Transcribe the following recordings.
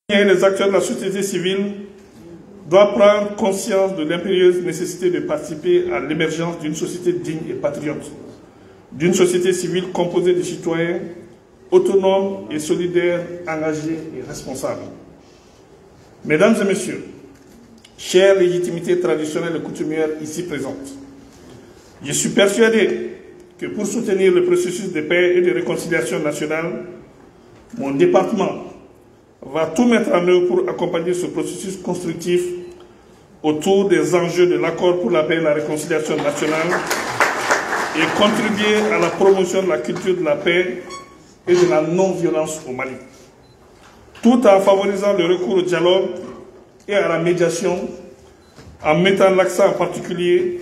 Les acteurs de la société civile doivent prendre conscience de l'impérieuse nécessité de participer à l'émergence d'une société digne et patriote, d'une société civile composée de citoyens autonomes et solidaires, engagés et responsables. Mesdames et messieurs, chères légitimités traditionnelles et coutumières ici présentes, je suis persuadé que pour soutenir le processus de paix et de réconciliation nationale, mon département va tout mettre en œuvre pour accompagner ce processus constructif autour des enjeux de l'accord pour la paix et la réconciliation nationale et contribuer à la promotion de la culture de la paix et de la non-violence au Mali, tout en favorisant le recours au dialogue et à la médiation, en mettant l'accent en particulier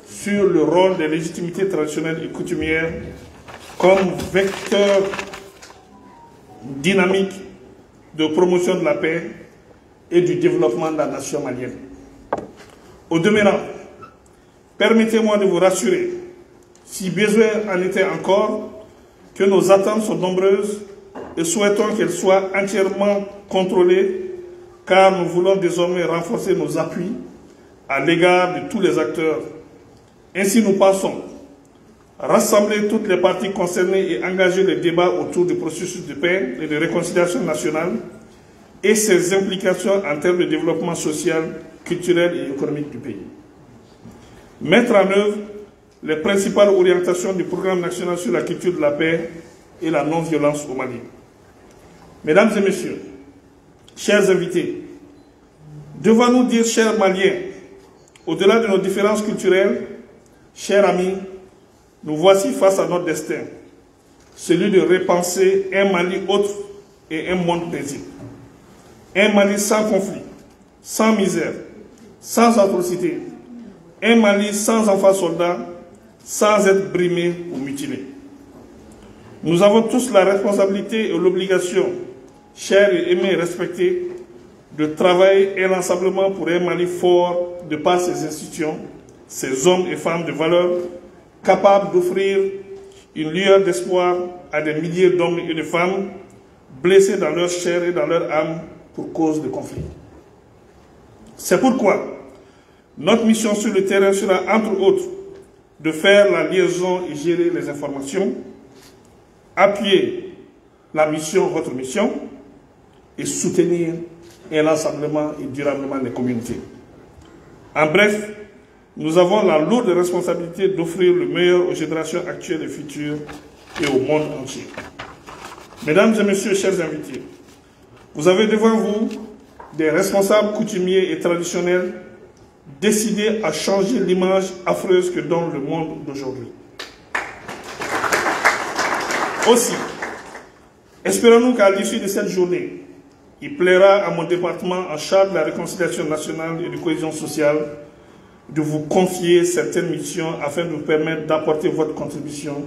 sur le rôle des légitimités traditionnelles et coutumières comme vecteur dynamique de promotion de la paix et du développement de la nation malienne. Au demeurant, permettez-moi de vous rassurer, si besoin en était encore, que nos attentes sont nombreuses et souhaitons qu'elles soient entièrement contrôlées, car nous voulons désormais renforcer nos appuis à l'égard de tous les acteurs. Ainsi, nous pensons rassembler toutes les parties concernées et engager les débats autour du processus de paix et de réconciliation nationale et ses implications en termes de développement social, culturel et économique du pays. Mettre en œuvre les principales orientations du programme national sur la culture de la paix et la non-violence au Mali. Mesdames et messieurs, chers invités, devant nous dire, chers Maliens, au-delà de nos différences culturelles, chers amis, nous voici face à notre destin, celui de repenser un Mali autre et un monde paisible. Un Mali sans conflit, sans misère, sans atrocité. Un Mali sans enfants soldats, sans être brimé ou mutilé. Nous avons tous la responsabilité et l'obligation, chers et aimés et respectés, de travailler inlassablement pour un Mali fort de par ses institutions, ses hommes et femmes de valeur, capables d'offrir une lueur d'espoir à des milliers d'hommes et de femmes blessés dans leur chair et dans leur âme pour cause de conflit. C'est pourquoi notre mission sur le terrain sera, entre autres, de faire la liaison et gérer les informations, appuyer la mission, votre mission, et soutenir inlassablement et durablement les communautés. En bref, nous avons la lourde responsabilité d'offrir le meilleur aux générations actuelles et futures et au monde entier. Mesdames et messieurs, chers invités, vous avez devant vous des responsables coutumiers et traditionnels décidés à changer l'image affreuse que donne le monde d'aujourd'hui. Aussi, espérons-nous qu'à l'issue de cette journée, il plaira à mon département en charge de la réconciliation nationale et de cohésion sociale de vous confier certaines missions afin de vous permettre d'apporter votre contribution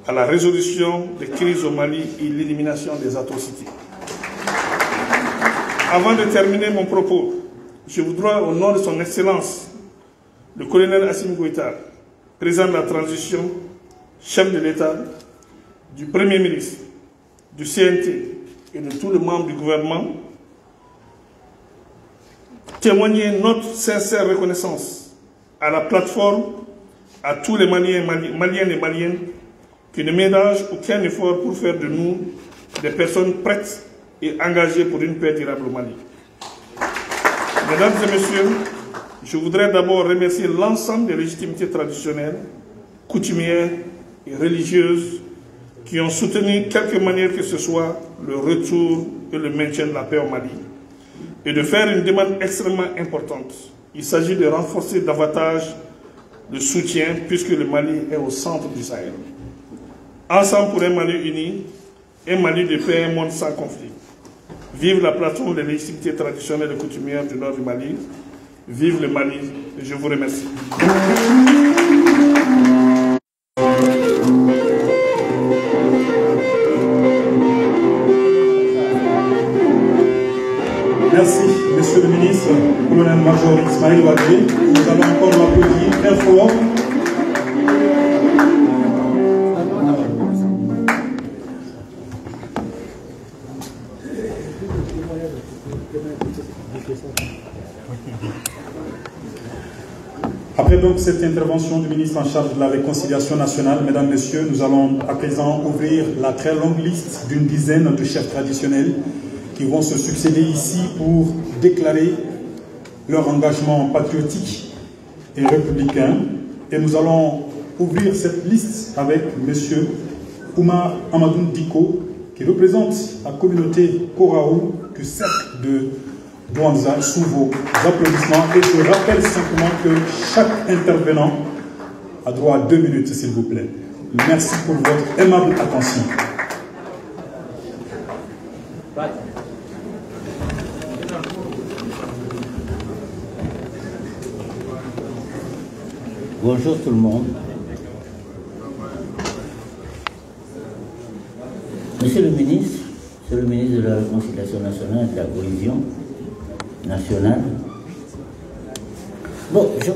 à la résolution des crises au Mali et l'élimination des atrocités. Avant de terminer mon propos, je voudrais, au nom de son Excellence, le colonel Assimi Goïta, président de la transition, chef de l'État, du Premier ministre, du CNT et de tous les membres du gouvernement, témoigner notre sincère reconnaissance à la plateforme, à tous les Maliens et Maliennes qui ne ménagent aucun effort pour faire de nous des personnes prêtes et engagées pour une paix durable au Mali. Mesdames et messieurs, je voudrais d'abord remercier l'ensemble des légitimités traditionnelles, coutumières et religieuses qui ont soutenu, quelque manière que ce soit, le retour et le maintien de la paix au Mali, et de faire une demande extrêmement importante. Il s'agit de renforcer davantage le soutien puisque le Mali est au centre du Sahel. Ensemble pour un Mali uni, un Mali de paix, un monde sans conflit. Vive la plateforme des légitimités traditionnelles et coutumières du nord du Mali. Vive le Mali et je vous remercie. Merci, Monsieur le ministre, colonel-major Ismaël Ouadé. Nous allons encore l'applaudir très fort. Après donc cette intervention du ministre en charge de la réconciliation nationale, mesdames, messieurs, nous allons à présent ouvrir la très longue liste d'une dizaine de chefs traditionnels qui vont se succéder ici pour déclarer leur engagement patriotique et républicain. Et nous allons ouvrir cette liste avec M. Oumar Amadoun Diko, qui représente la communauté Koraou du cercle de Douanza, sous vos applaudissements. Et je rappelle simplement que chaque intervenant a droit à 2 minutes, s'il vous plaît. Merci pour votre aimable attention. Bonjour tout le monde. Monsieur le ministre de la Réconciliation nationale et de la Cohésion nationale. Bon, je